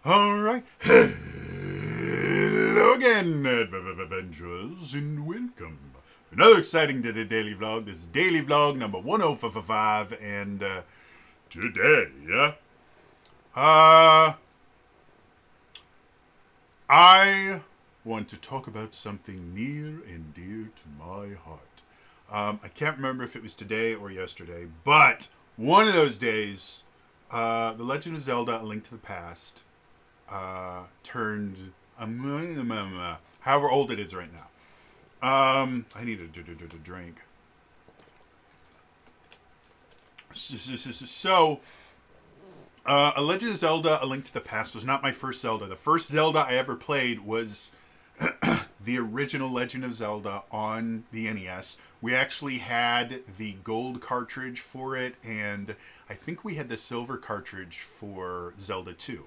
All right. Hello again, adventurers, and welcome. Another exciting daily vlog. This is daily vlog number 10555, and today, I want to talk about something near and dear to my heart. I can't remember if it was today or yesterday, but one of those days, The Legend of Zelda: A Link to the Past turned however old it is right now. I need a drink. So, A Legend of Zelda: A Link to the Past was not my first Zelda. The first Zelda I ever played was the original Legend of Zelda on the NES. We actually had the gold cartridge for it, and I think we had the silver cartridge for Zelda 2.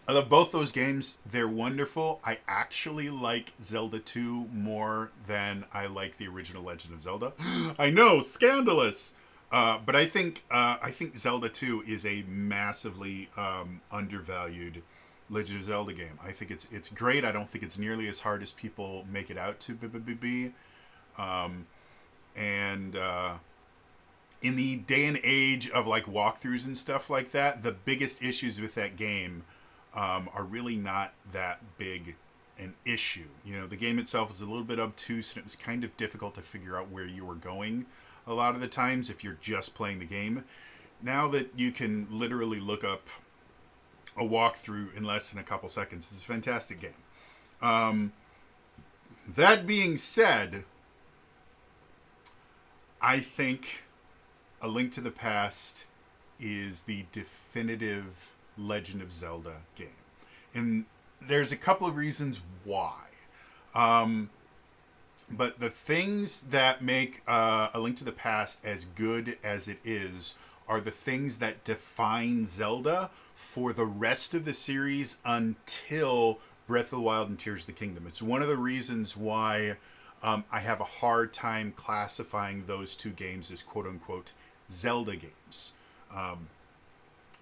I love both those games. They're wonderful. I actually like Zelda 2 more than I like the original Legend of Zelda. I know, scandalous. But I think Zelda 2 is a massively undervalued Legend of Zelda game. I think it's great. I don't think it's nearly as hard as people make it out to be. And in the day and age of like walkthroughs and stuff like that, the biggest issues with that game are really not that big an issue. You know, the game itself is a little bit obtuse, and it was kind of difficult to figure out where you were going a lot of the times if you're just playing the game. Now that you can literally look up a walkthrough in less than a couple seconds, it's a fantastic game. That being said, I think A Link to the Past is the definitive Legend of Zelda game. And there's a couple of reasons why. But the things that make A Link to the Past as good as it is are the things that define Zelda for the rest of the series until Breath of the Wild and Tears of the Kingdom. It's one of the reasons why I have a hard time classifying those two games as quote-unquote Zelda games.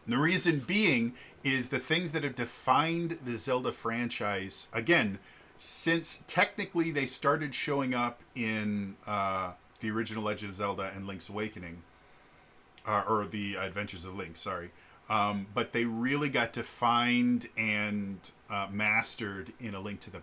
The reason being is the things that have defined the Zelda franchise, again, since technically they started showing up in the original Legend of Zelda and Link's Awakening, or the Adventures of Link, sorry. But they really got defined and mastered in A Link to the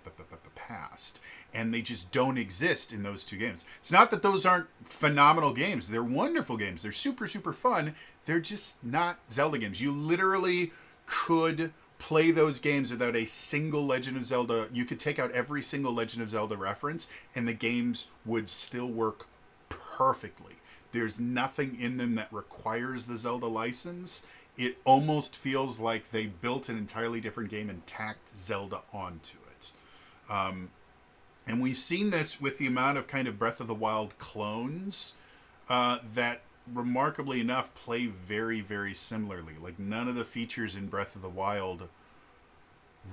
Past. And they just don't exist in those two games. It's not that those aren't phenomenal games. They're wonderful games. They're super, super fun. They're just not Zelda games. You literally could play those games without a single Legend of Zelda. You could take out every single Legend of Zelda reference, and the games would still work perfectly. There's nothing in them that requires the Zelda license. It almost feels like they built an entirely different game and tacked Zelda onto it. And we've seen this with the amount of kind of Breath of the Wild clones that, remarkably enough, play very, very similarly. Like, none of the features in Breath of the Wild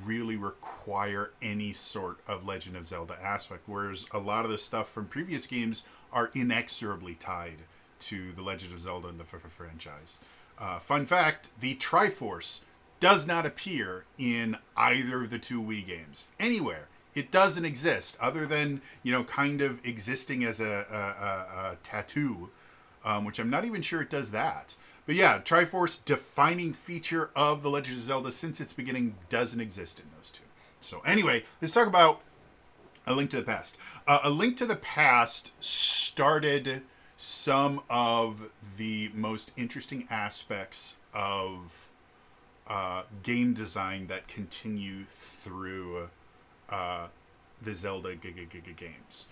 really require any sort of Legend of Zelda aspect, whereas a lot of the stuff from previous games are inexorably tied to the Legend of Zelda and the franchise. Fun fact, the Triforce does not appear in either of the two Wii games. Anywhere. It doesn't exist, other than, you know, kind of existing as a tattoo, which I'm not even sure it does that. But yeah, Triforce, defining feature of The Legend of Zelda since its beginning, doesn't exist in those two. So anyway, let's talk about A Link to the Past. A Link to the Past started some of the most interesting aspects of game design that continue through the Zelda games.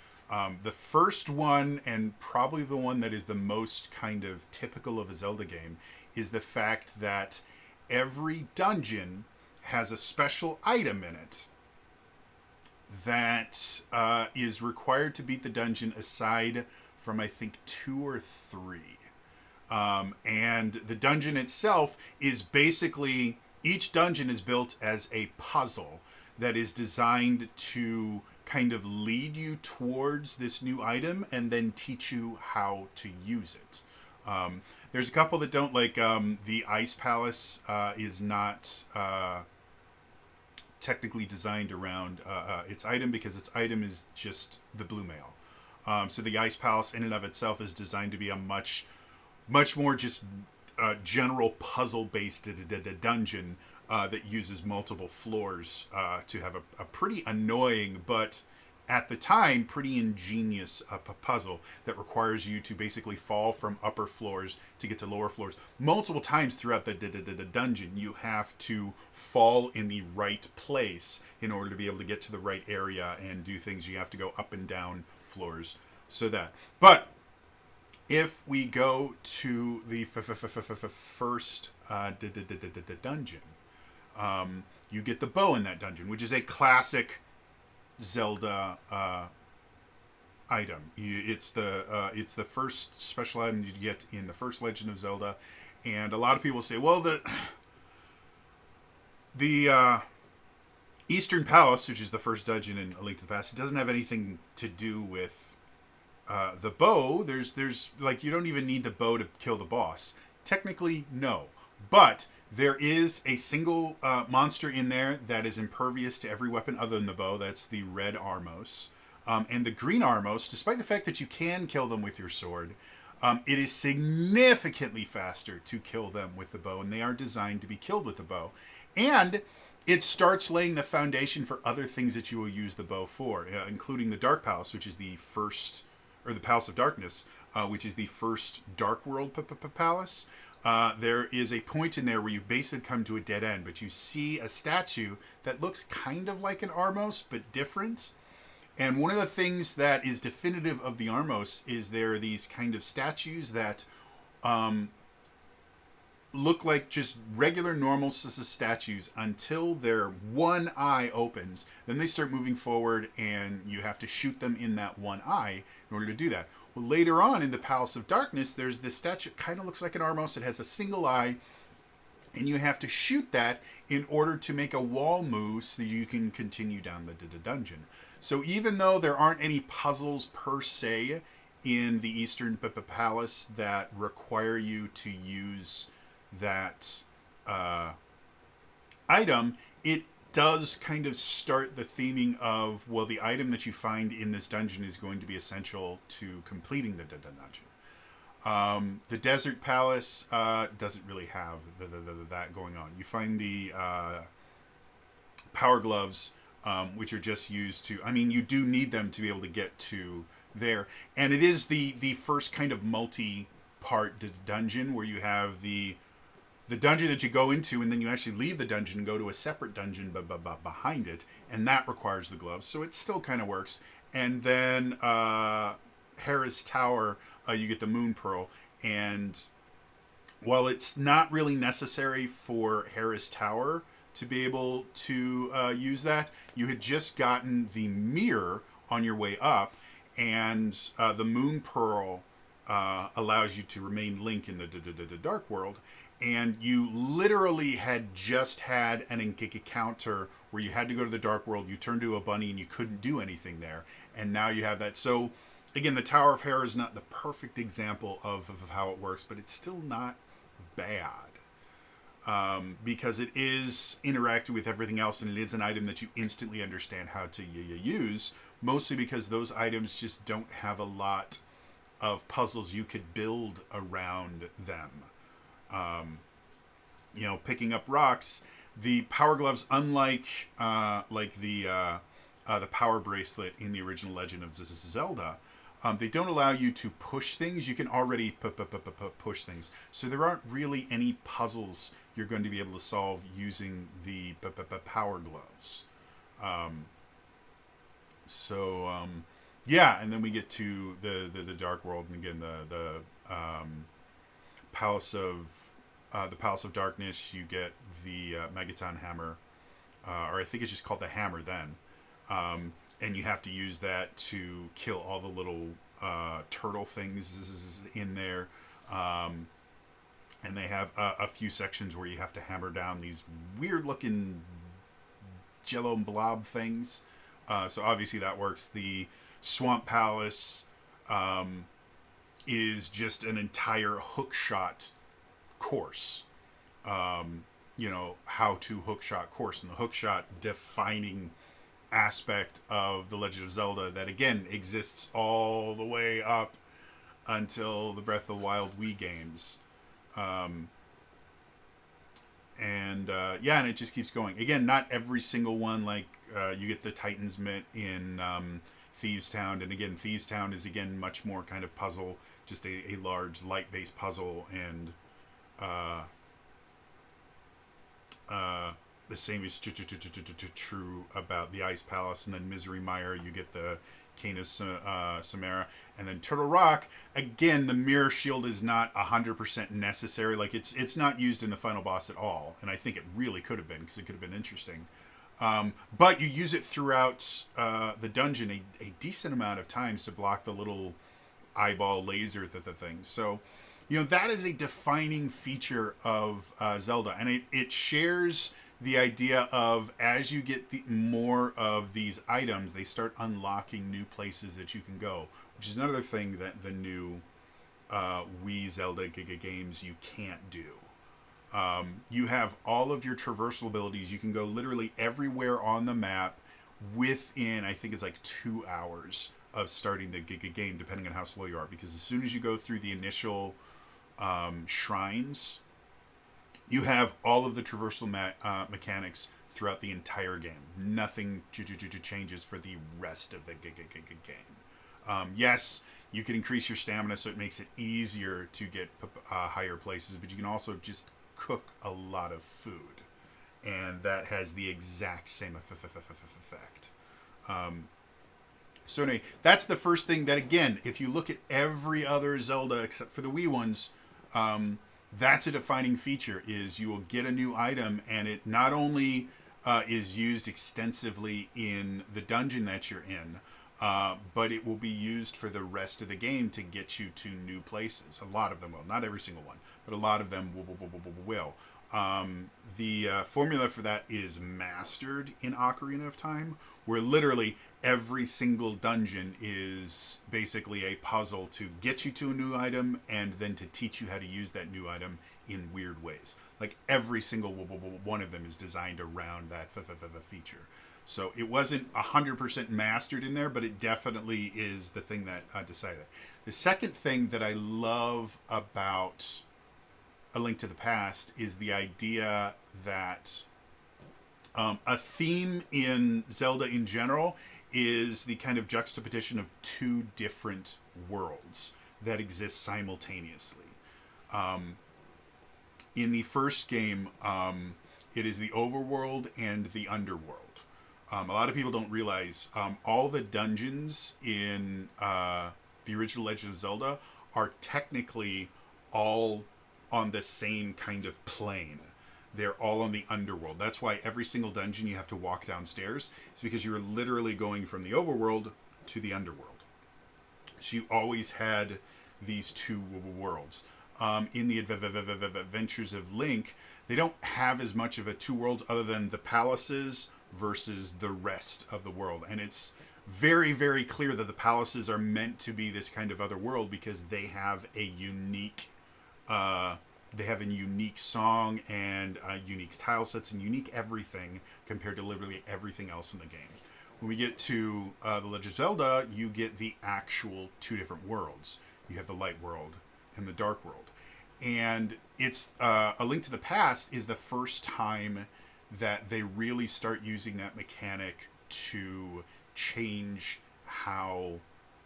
The first one, and probably the one that is the most kind of typical of a Zelda game, is the fact that every dungeon has a special item in it that is required to beat the dungeon aside from, I think, 2 or 3. And the dungeon itself is basically, each dungeon is built as a puzzle that is designed to kind of lead you towards this new item and then teach you how to use it. There's a couple that don't, like the Ice Palace is not technically designed around its item, because its item is just the blue mail. So the Ice Palace in and of itself is designed to be a much more just general puzzle based dungeon that uses multiple floors to have a pretty annoying, but at the time pretty ingenious puzzle that requires you to basically fall from upper floors to get to lower floors multiple times throughout the dungeon. You have to fall in the right place in order to be able to get to the right area and do things. You have to go up and down floors. So that, but if we go to the first dungeon, you get the bow in that dungeon, which is a classic Zelda item. It's the first special item you get in the first Legend of Zelda, and a lot of people say, well, the Eastern Palace, which is the first dungeon in A Link to the Past, it doesn't have anything to do with the bow. There's like, you don't even need the bow to kill the boss. Technically, no, but there is a single monster in there that is impervious to every weapon other than the bow. That's the red Armos. And the green Armos, despite the fact that you can kill them with your sword, it is significantly faster to kill them with the bow, and they are designed to be killed with the bow. And it starts laying the foundation for other things that you will use the bow for, including the Dark Palace, which is the first, or the Palace of Darkness, which is the first Dark World palace. There is a point in there where you basically come to a dead end, but you see a statue that looks kind of like an Armos, but different. And one of the things that is definitive of the Armos is there are these kind of statues that look like just regular normal statues until their one eye opens. Then they start moving forward, and you have to shoot them in that one eye in order to do that. Well, later on in the Palace of Darkness, there's this statue that kind of looks like an Armos. It has a single eye, and you have to shoot that in order to make a wall move so you can continue down the dungeon. So even though there aren't any puzzles per se in the Eastern Palace that require you to use that item, it does kind of start the theming of, well, the item that you find in this dungeon is going to be essential to completing the dungeon. The Desert Palace doesn't really have that going on. You find the Power Gloves, which are just used to, I mean, you do need them to be able to get to there. And it is the first kind of multi-part dungeon where you have the dungeon that you go into, and then you actually leave the dungeon and go to a separate dungeon behind it, and that requires the gloves. So it still kind of works. And then Hera's Tower, you get the Moon Pearl, and while it's not really necessary for Hera's Tower to be able to use that, you had just gotten the mirror on your way up, and the Moon Pearl allows you to remain Link in the Dark World. And you literally had just had an encounter where you had to go to the Dark World, you turned to a bunny, and you couldn't do anything there. And now you have that. So, again, the Tower of Hera is not the perfect example of how it works, but it's still not bad. Because it is interacting with everything else, and it is an item that you instantly understand how to use, mostly because those items just don't have a lot of puzzles you could build around them. Picking up rocks, the Power Gloves, unlike the Power Bracelet in the original Legend of Zelda, they don't allow you to push things. You can already push things. So there aren't really any puzzles you're going to be able to solve using the Power Gloves. And then we get to the Dark World, and again the Palace of Darkness. You get the Megaton Hammer, or I think it's just called the Hammer then, and you have to use that to kill all the little turtle things in there. And they have a few sections where you have to hammer down these weird-looking jello blob things. So obviously that works. The Swamp Palace is just an entire hookshot course. How to hookshot course, and the hookshot defining aspect of the Legend of Zelda that again exists all the way up until the Breath of the Wild Wii games. And it just keeps going. Again, not every single one, like you get the Titan's Mitt in Thieves Town, and again, Thieves Town is again much more kind of puzzle, just a large light-based puzzle, and the same is true about the Ice Palace, and then Misery Mire, you get the Cane of Samara, and then Turtle Rock. Again, the Mirror Shield is not 100% necessary. Like it's not used in the final boss at all, and I think it really could have been, because it could have been interesting. But you use it throughout the dungeon a decent amount of times to block the little eyeball laser thing. So, that is a defining feature of Zelda, and it shares the idea of, as you get more of these items, they start unlocking new places that you can go, which is another thing that the new Wii Zelda games you can't do. You have all of your traversal abilities. You can go literally everywhere on the map within, I think it's like 2 hours of starting the game, depending on how slow you are, because as soon as you go through the initial shrines, you have all of the traversal mechanics throughout the entire game. Nothing changes for the rest of the game. Yes, you can increase your stamina, so it makes it easier to get higher places, but you can also just cook a lot of food, and that has the exact same effect. So anyway, that's the first thing that, again, if you look at every other Zelda except for the Wii ones, that's a defining feature, is you will get a new item, and it not only is used extensively in the dungeon that you're in, but it will be used for the rest of the game to get you to new places. A lot of them will. Not every single one, but a lot of them will. The formula for that is mastered in Ocarina of Time, where literally every single dungeon is basically a puzzle to get you to a new item and then to teach you how to use that new item in weird ways. Like every single one of them is designed around that feature. So it wasn't 100% mastered in there, but it definitely is the thing that decided it. The second thing that I love about A Link to the Past is the idea that a theme in Zelda in general is the kind of juxtaposition of two different worlds that exist simultaneously. In the first game, it is the overworld and the underworld. A lot of people don't realize all the dungeons in the original Legend of Zelda are technically all on the same kind of plane. They're all on the underworld. That's why every single dungeon you have to walk downstairs. It's because you're literally going from the overworld to the underworld. So you always had these two worlds. In the Adventures of Link, they don't have as much of a two worlds other than the palaces versus the rest of the world. And it's very, very clear that the palaces are meant to be this kind of other world because they have a unique song and unique tile sets and unique everything compared to literally everything else in the game. When we get to The Legend of Zelda, you get the actual two different worlds. You have the light world and the dark world. And it's A Link to the Past is the first time that they really start using that mechanic to change how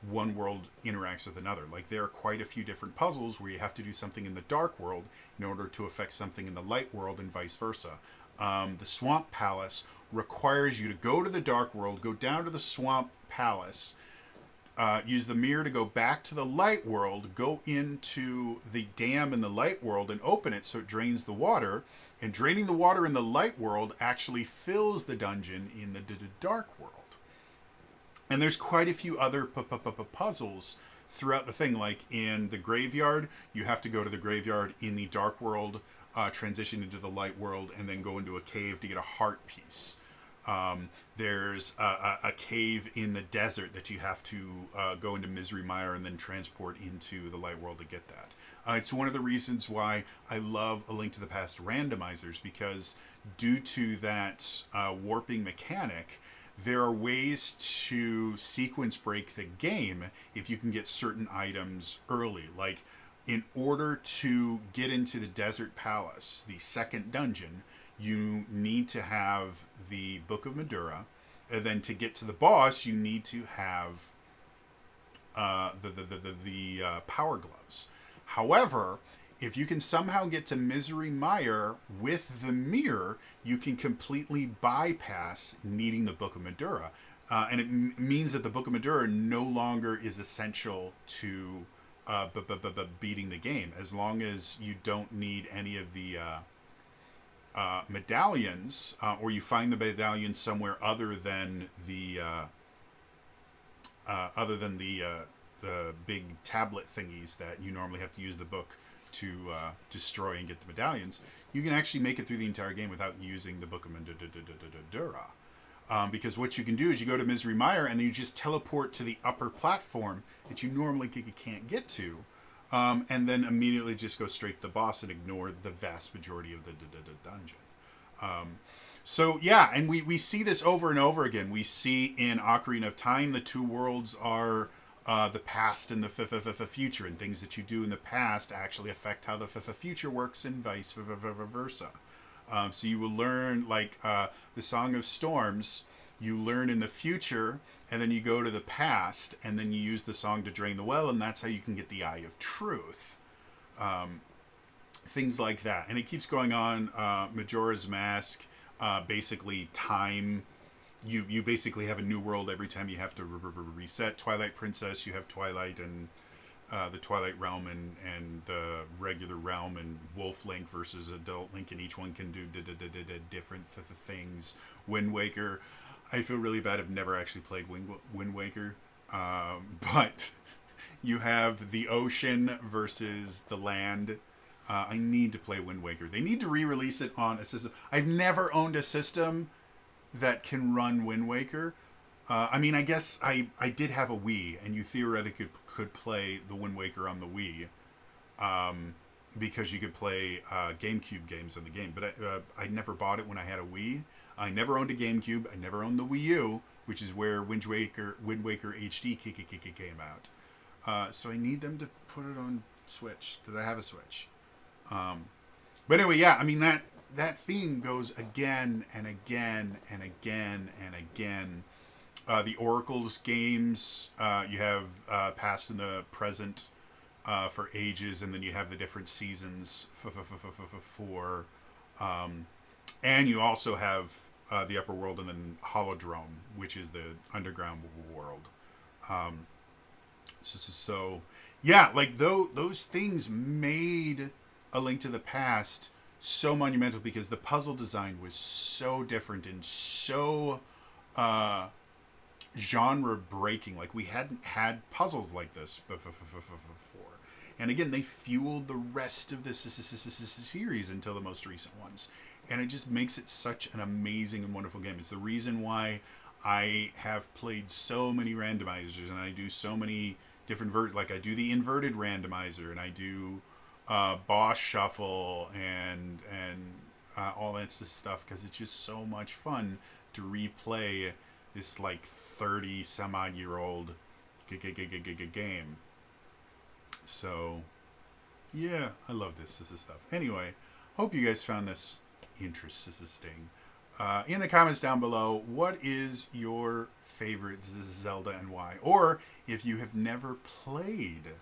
one world interacts with another. Like, there are quite a few different puzzles where you have to do something in the dark world in order to affect something in the light world and vice versa. The Swamp Palace requires you to go to the dark world, go down to the Swamp Palace, use the mirror to go back to the light world, go into the dam in the light world and open it so it drains the water, and draining the water in the light world actually fills the dungeon in the dark world. And there's quite a few other puzzles throughout the thing. Like in the graveyard, you have to go to the graveyard in the dark world, transition into the light world, and then go into a cave to get a heart piece. There's a cave in the desert that you have to go into Misery Mire and then transport into the light world to get that. It's one of the reasons why I love A Link to the Past randomizers, because due to that warping mechanic, there are ways to sequence break the game if you can get certain items early. Like, in order to get into the Desert Palace, the second dungeon, you need to have the Book of Madura, and then to get to the boss, you need to have the Power Gloves. However, if you can somehow get to Misery Mire with the mirror, you can completely bypass needing the Book of Madura. And it means that the Book of Madura no longer is essential to beating the game, as long as you don't need any of the medallions, or you find the medallion somewhere other than the big tablet thingies that you normally have to use the book to destroy and get the medallions. You can actually make it through the entire game without using the Book of Madura. Because what you can do is you go to Misery Mire and then you just teleport to the upper platform that you normally can't get to, and then immediately just go straight to the boss and ignore the vast majority of the dungeon. So yeah, and we see this over and over again. We see in Ocarina of Time the two worlds are the past and the future, and things that you do in the past actually affect how the future works, and vice versa. So you will learn, like the Song of Storms, you learn in the future, and then you go to the past, and then you use the song to drain the well, and that's how you can get the Eye of Truth. Things like that. And it keeps going on. Majora's Mask, basically time. You basically have a new world every time you have to reset. Twilight Princess, you have Twilight and the Twilight Realm and the regular realm, and Wolf Link versus Adult Link, and each one can do different things. Wind Waker, I feel really bad. I've never actually played Wind Waker, but you have the ocean versus the land. I need to play Wind Waker. They need to re-release it on a system. I've never owned a system that can run Wind Waker. I mean, I guess I did have a Wii, and you theoretically could play the Wind Waker on the Wii, because you could play GameCube games on the game. But I never bought it when I had a Wii. I never owned a GameCube. I never owned the Wii U, which is where Wind Waker HD came out. So I need them to put it on Switch, because I have a Switch. But anyway, yeah, I mean, that theme goes again and again and again and again. The Oracle's games, you have past and the present for ages, and then you have the different seasons for, and you also have the upper world, and then Holodrome, which is the underground world. So yeah, like those things made A Link to the Past so monumental, because the puzzle design was so different and so genre breaking. Like, we hadn't had puzzles like this before. And again, they fueled the rest of this series until the most recent ones. And it just makes it such an amazing and wonderful game. It's the reason why I have played so many randomizers, and I do so many different like I do the inverted randomizer, and I do boss shuffle and all that stuff, because it's just so much fun to replay this like 30 some odd year old game. So yeah, I love this stuff. Anyway, hope you guys found this interesting. In the comments down below, what is your favorite Zelda and why? Or if you have never played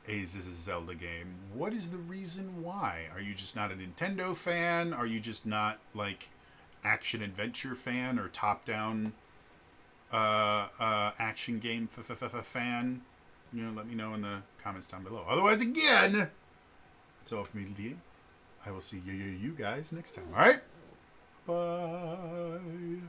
a Zelda game, what is the reason why? Are you just not a Nintendo fan? Are you just not like action adventure fan, or top down action game fan? You know, let me know in the comments down below. Otherwise, again, that's all for me today. I will see you guys next time. All right, bye.